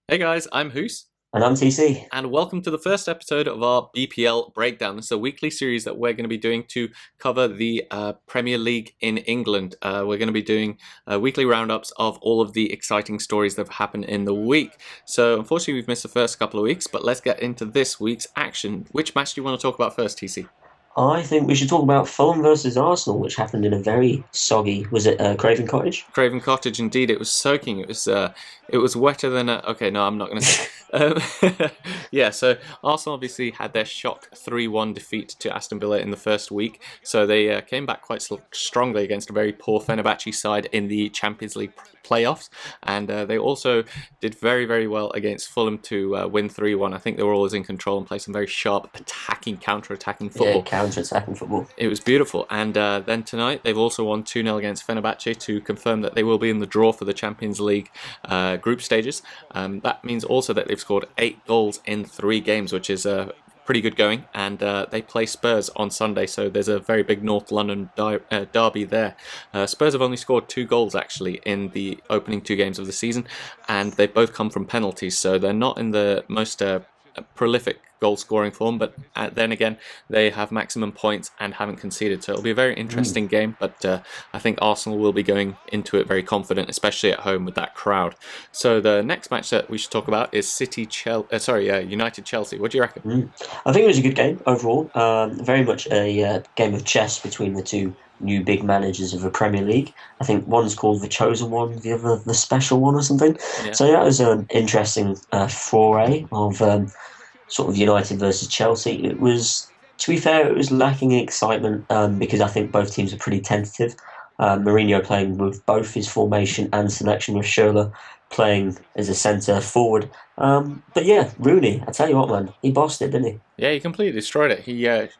Hey guys, I'm Hoose, And I'm TC. and welcome to the first episode of our BPL breakdown. This is a weekly series that we're going to be doing to cover the Premier League in England. We're going to be doing weekly roundups of all of the exciting stories that have happened in the week. So, unfortunately, we've missed the first couple of weeks, but let's get into this week's action. Which match do you want to talk about first, TC? I think we should talk about Fulham versus Arsenal, which happened in a very soggy. Was it Craven Cottage? Craven Cottage, indeed, it was soaking. It was wetter than a. Okay, no, I'm not going to say. Yeah, so Arsenal obviously had their shock 3-1 defeat to Aston Villa in the first week, so they came back quite strongly against a very poor Fenerbahce side in the Champions League playoffs, and they also did very, very well against Fulham to win 3-1. I think they were always in control and played some very sharp attacking, counter-attacking Yeah, football. counter-attacking football. It was beautiful. And then tonight, they've also won 2-0 against Fenerbahce to confirm that they will be in the draw for the Champions League group stages. That means also that they've scored 8 goals in 3 games, which is pretty good going. And they play Spurs on Sunday, so there's a very big North London derby there. Spurs have only scored 2 goals, actually, in the opening 2 games of the season, and they've both come from penalties, so they're not in the most prolific goal scoring form, but then again, they have maximum points and haven't conceded. So it'll be a very Mm. interesting game, but I think Arsenal will be going into it very confident, especially at home with that crowd. So the next match that we should talk about is United Chelsea. What do you reckon? Mm. I think it was a good game overall. Very much a game of chess between the two new big managers of the Premier League. I think one's called the Chosen One, the other the Special One or something. Yeah. So yeah, it was an interesting foray of sort of United versus Chelsea. It was, to be fair, it was lacking in excitement because I think both teams are pretty tentative. Mourinho playing with both his formation and selection with Schürrle playing as a centre forward. But yeah, Rooney, I tell you what, man, he bossed it, didn't Yeah, he completely destroyed it.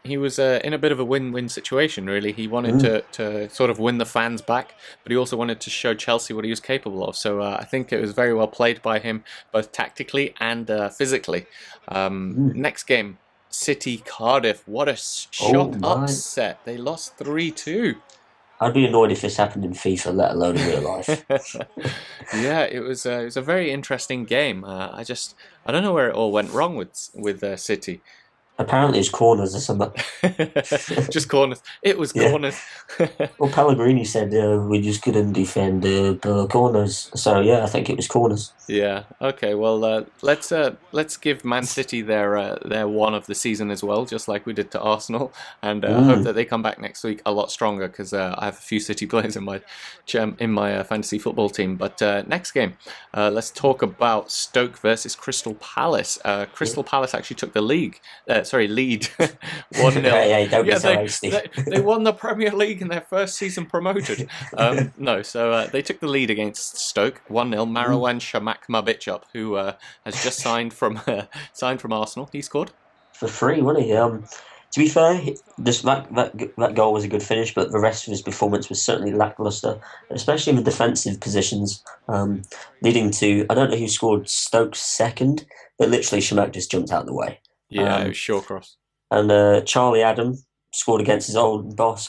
He was in a bit of a win-win situation, really. He he? wanted to sort of win the fans back, but he also wanted to show Chelsea what he was capable of. So I think it was very well played by him, both tactically and physically. Mm. Next game, City Cardiff. What a Oh shock my. upset! They lost 3-2. I'd be annoyed if this happened in FIFA, let alone in real life. Yeah, it was a very interesting game. I don't know where it all went wrong with City. Apparently it's corners or something. Just corners. It was Yeah. corners. Well, Pellegrini said we just couldn't defend the corners. So yeah, I think it was corners. Yeah. Okay. Well, let's give Man City their one of the season as well, just like we did to Arsenal, and hope Mm. that they come back next week a lot stronger because I have a few City players in my fantasy football team. But next game, let's talk about Stoke versus Crystal Palace. Yeah. Crystal Palace actually took the lead 1-0. Hey, don't be Yeah, so they, hasty. they won the Premier League in their first season promoted. No, so they took the lead against Stoke 1-0. Mm. Marwan Shamak Mabichop, who has just signed from Arsenal. He scored. For free, wasn't he? To be fair, that goal was a good finish, but the rest of his performance was certainly lackluster, especially in the defensive positions, leading to I don't know who scored Stoke's second, but literally Shamak just jumped out of the way. Yeah, it was Um, Shawcross. and Charlie Adam scored against his old boss,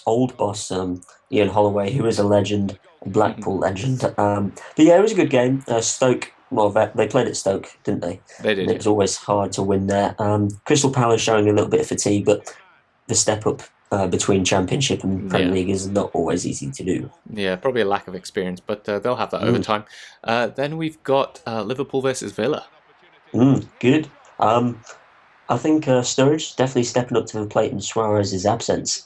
Ian Holloway, who is a legend, a Blackpool legend. But yeah, it was a good game. Stoke, well, they played at Stoke, didn't they? They And did, it yeah. was always hard to win there. Crystal Palace showing a little bit of fatigue, but the step up between Championship and Premier Yeah. League is not always easy to do. Yeah, probably a lack of experience, but they'll have that over Mm, time. Then we've got Liverpool versus Villa. good. I think Sturridge definitely stepping up to the plate in Suarez's absence.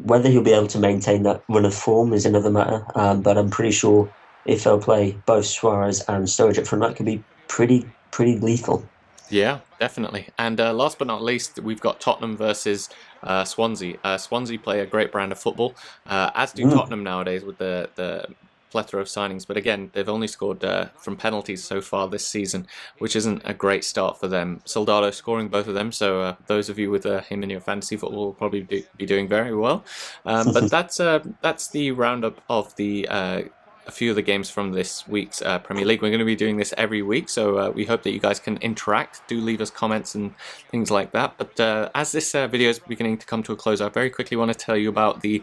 Whether he'll be able to maintain that run of form is another matter, but I'm pretty sure if they'll play both Suarez and Sturridge up front, that could be pretty lethal. Yeah, definitely. And last but not least, we've got Tottenham versus Swansea. Swansea play a great brand of football, as do Mm, Tottenham nowadays with the plethora of signings. But again, they've only scored from penalties so far this season, which isn't a great start for them. Soldado scoring both of them, so those of you with him in your fantasy football will probably be doing very well. But that's the roundup of the a few of the games from this week's Premier League. We're going to be doing this every week, so we hope that you guys can interact. Do leave us comments and things like that. But as this video is beginning to come to a close, I very quickly want to tell you about the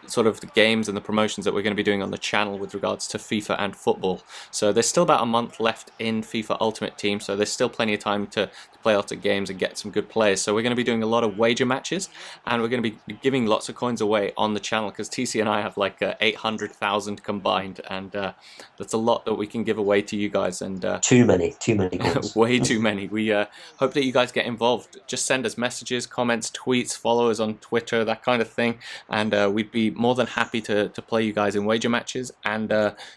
sort of the games and the promotions that we're going to be doing on the channel with regards to FIFA and football. So there's still about a month left in FIFA Ultimate Team, so there's still plenty of time to play lots of games and get some good players. So we're going to be doing a lot of wager matches, and we're going to be giving lots of coins away on the channel, because TC and I have like 800,000 combined, and that's a lot that we can give away to you guys. And too many coins. Way too many. We hope that you guys get involved. Just send us messages, comments, tweets, follow us on Twitter, that kind of thing, and we'd be more than happy to play you guys in wager matches, and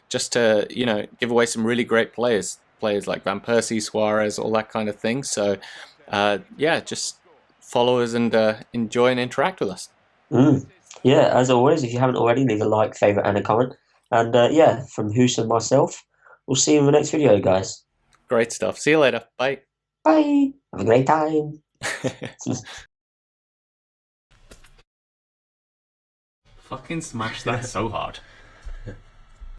just to, you know, give away some really great players like Van Persie, Suarez, all that kind of thing. So yeah, just follow us and enjoy and interact with us. Yeah, as always, if you haven't already, leave a like, favourite and a comment. And yeah, from Hoose and myself, we'll see you in the next video, guys. Great stuff. See you later. Bye. Bye. Have a great time. Fucking smash that so hard.